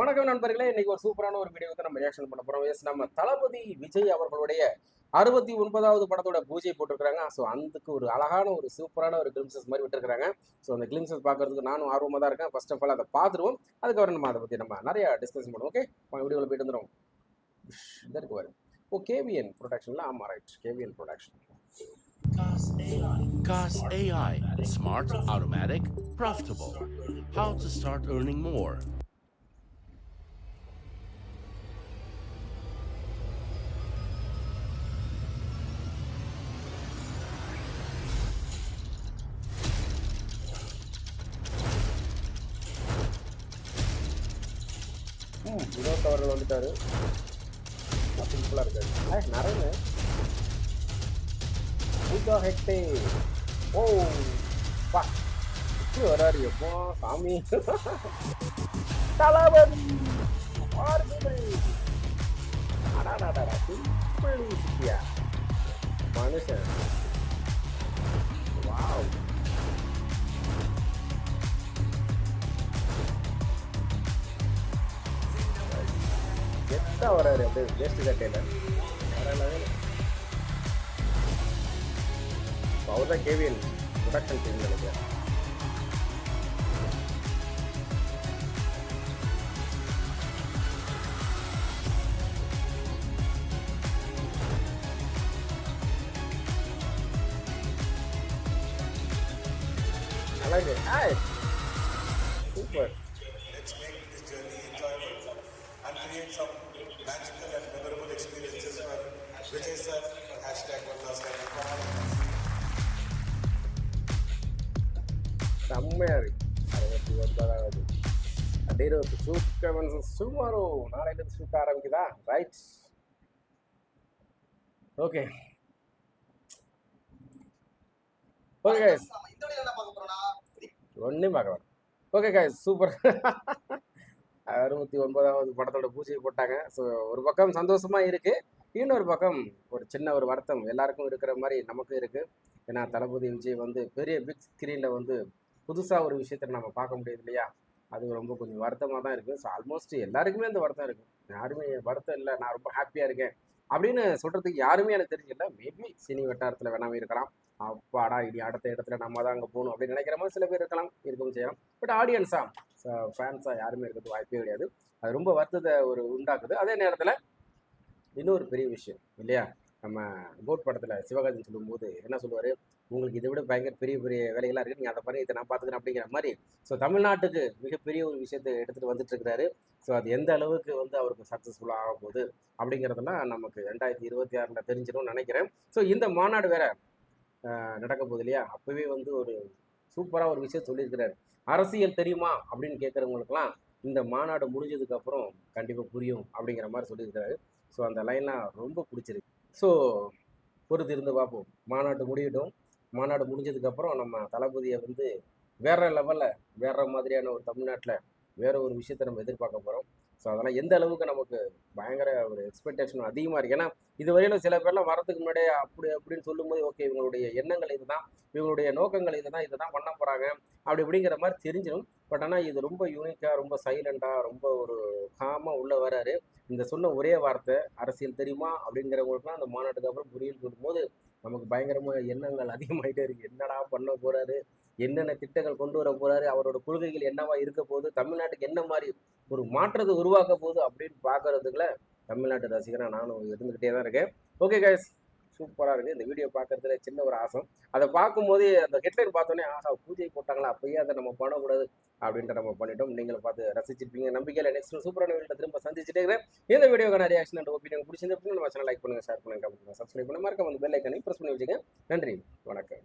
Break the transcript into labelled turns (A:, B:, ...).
A: வணக்கம் நண்பர்களே. இன்னைக்கு ஒரு சூப்பரான ஒரு வீடியோவுக்கு நம்ம ரியாக்ஷன் பண்ண போறோம். எஸ், நம்ம தளபதி விஜய் அவர்களுடைய 69வது படத்தோட பூஜை போட்டிருக்காங்க. ஸோ அதுக்கு ஒரு அழகான ஒரு சூப்பரான ஒரு கிளிம்சஸ் மாதிரி விட்டுருக்காங்க. ஸோ அந்த கிளிம்சஸ் பார்க்கறதுக்கு நானும் ஆர்வமா தான் இருக்கேன். ஃபர்ஸ்ட் ஆஃப் ஆல் அதை பார்த்துருவோம். அதுக்கப்புறம் நம்ம அதை பற்றி நம்ம நிறைய டிஸ்கஸ் பண்ணுவோம். ஓகே, வீடியோவில் போயிட்டு வந்துடும். இதாக இருக்கு பாரு. ஓ, கேவிஎன் ப்ரொடக்ஷன்ல. ஆமா, right, KVN production.
B: CAS AI, smart, automatic, profitable. How to start earning more.
A: Vinod அவர்கள் வந்துட்டாரு. சிம்பிளா இருக்காரு. நிறைய பூஜா ஹெக்டே. ஓ பா, இப்படி வராரு எப்போ சாமி. தளபதி மனுஷன். வாவ், கெத்தா வராரு அப்படியே வேஸ்ட் கட்டையில. அவர் தான் கேவிஎன் ப்ரொடக்ஷன் டீம் நினைக்கிறேன். அழகு. Super.
C: Let's make this journey enjoyable and create some magical and memorable experiences for Vijay sir for #1last.
A: செம்மையா இருக்கு. 69வது அப்படியே சூப்பர். சுமாரோ நாளையிலிருந்து சுத்த ஆரம்பிக்குதா? ரைட், ஓகே ஓகே கைஸ், ஒன்றும் பார்க்க வேணும். Okay guys, super. 69வது படத்தோட பூஜையை போட்டாங்க. ஸோ ஒரு பக்கம் சந்தோஷமா இருக்கு, இன்னொரு பக்கம் ஒரு சின்ன ஒரு வருத்தம் எல்லாருக்கும் இருக்கிற மாதிரி நமக்கும் இருக்கு. ஏன்னா தளபதி விஜய் வந்து பெரிய பிக் ஸ்க்ரீனில் வந்து புதுசாக ஒரு விஷயத்த நம்ம பார்க்க முடியாது இல்லையா? அது ரொம்ப கொஞ்சம் வருத்தமாக தான் இருக்குது. ஸோ ஆல்மோஸ்ட் எல்லாருக்குமே அந்த வருத்தம் இருக்குது. யாருமே வருத்தம் இல்லை, நான் ரொம்ப ஹாப்பியாக இருக்கேன் அப்படின்னு சொல்கிறதுக்கு யாருமே எனக்கு தெரியல. மேபி சினி வட்டாரத்தில் வேணாமே இருக்கலாம். அப்பாடா, இனி அடுத்த இடத்துல நம்ம தான் அங்கே போகணும் அப்படின்னு நினைக்கிற மாதிரி சில பேர் இருக்கலாம், இருக்கவும் செய்யலாம். பட் ஆடியன்ஸாக ஃபேன்ஸாக யாருமே இருக்கிறது வாய்ப்பே கிடையாது. அது ரொம்ப வருத்தத்தை ஒரு உண்டாக்குது. அதே நேரத்தில் இன்னொரு பெரிய விஷயம் இல்லையா, நம்ம கோட் படத்தில் சிவகாஜன் சொல்லும்போது என்ன சொல்லுவார், உங்களுக்கு இதை விட பயங்கர பெரிய பெரிய வேலைகள்லாம் இருக்குது, நீங்கள் அதை பண்ணி இதை நான் பார்த்துக்கிறேன் அப்படிங்கிற மாதிரி. ஸோ தமிழ்நாட்டுக்கு மிகப்பெரிய ஒரு விஷயத்தை எடுத்துகிட்டு வந்துட்டு இருக்கிறாரு. ஸோ அது எந்த அளவுக்கு வந்து அவருக்கு சக்ஸஸ்ஃபுல்லாக ஆக போகுது அப்படிங்கிறதெல்லாம் நமக்கு 2026 தெரிஞ்சிடும்னு நினைக்கிறேன். ஸோ இந்த மாநாடு வேற நடக்க போகுது இல்லையா? அப்போவே வந்து ஒரு சூப்பராக ஒரு விஷயம் சொல்லியிருக்கிறாரு. அரசியல் தெரியுமா அப்படின்னு கேட்குறவங்களுக்குலாம் இந்த மாநாடு முடிஞ்சதுக்கப்புறம் கண்டிப்பாக புரியும் அப்படிங்கிற மாதிரி சொல்லியிருக்கிறாரு. ஸோ அந்த லைன்லாம் ரொம்ப பிடிச்சிருக்கு. ஸோ பொறுத்து இருந்து பார்ப்போம். மாநாடு முடியட்டும். மாநாடு முடிஞ்சதுக்கப்புறம் நம்ம தளபதியை வந்து வேற லெவலில் வேற மாதிரியான ஒரு தமிழ்நாட்டில் வேற ஒரு விஷயத்தை நம்ம எதிர்பார்க்க போகிறோம். ஸோ அதெல்லாம் எந்த அளவுக்கு நமக்கு பயங்கர ஒரு எக்ஸ்பெக்டேஷன் அதிகமாக இருக்குது. ஏன்னா இதுவரையிலும் சில பேர்லாம் வரதுக்கு முன்னாடியே அப்படி அப்படின்னு சொல்லும்போது ஓகே, இவங்களுடைய எண்ணங்கள் இதுதான், இவங்களுடைய நோக்கங்கள் இதுதான், இதை தான் பண்ண போகிறாங்க அப்படி இப்படிங்கிற மாதிரி தெரிஞ்சிடும். பட் ஆனால் இது ரொம்ப யூனிக்காக, ரொம்ப சைலண்டாக, ரொம்ப ஒரு காமாக உள்ள வராரு. இந்த சொன்ன ஒரே வார்த்தை அரசியல் தெரியுமா அப்படிங்கிறவங்களுக்குலாம் அந்த மாநாட்டுக்கு அப்புறம் புரியுன்னு சொல்லும்போது நமக்கு பயங்கரமாக எண்ணங்கள் அதிகமாகிட்டே இருக்குது. என்னடா பண்ண போகிறாரு, என்னென்ன திட்டங்கள் கொண்டு வர போகிறாரு, அவரோட கொள்கைகள் என்னவா இருக்க போகுது, தமிழ்நாட்டுக்கு என்ன மாதிரி ஒரு மாற்றத்தை உருவாக்க போகுது அப்படின்னு பார்க்கறதுக்குள்ள தமிழ்நாட்டு ரசிகராக நானும் இருந்துக்கிட்டே தான் இருக்கேன். ஓகே கைஸ், சூப்பராக இருக்குது. இந்த வீடியோ பார்க்கறதுல சின்ன ஒரு ஆசை. அதை பார்க்கும்போது அந்த ஹெட்லைன் பார்த்தோன்னே ஆஹா, பூஜை போட்டாங்களா, அப்பயே அதை நம்ம பண்ணக்கூடாது அப்படின்ட்டு நம்ம பண்ணிட்டோம். நீங்களும் பார்த்து ரசிச்சிருப்பீங்க நம்பிக்கையில். நெக்ஸ்ட் சூப்பரான வீடியோ திரும்ப சந்திச்சுட்டே இருக்கிறேன். இந்த வீடியோக்கான ரியாக்ஷன் அண்ட் ஒப்பீனியன் பிடிச்சிருந்து நம்ம சேனல் லைக் பண்ணுங்கள், ஷேர் பண்ணுங்கள், கமெண்ட் பண்ணுங்கள், சப்ஸ்கிரைப் பண்ணுங்கள், மறக்காம வந்து பெல் ஐக்கனை ப்ரெஸ் பண்ணி வச்சுக்கேன். நன்றி, வணக்கம்.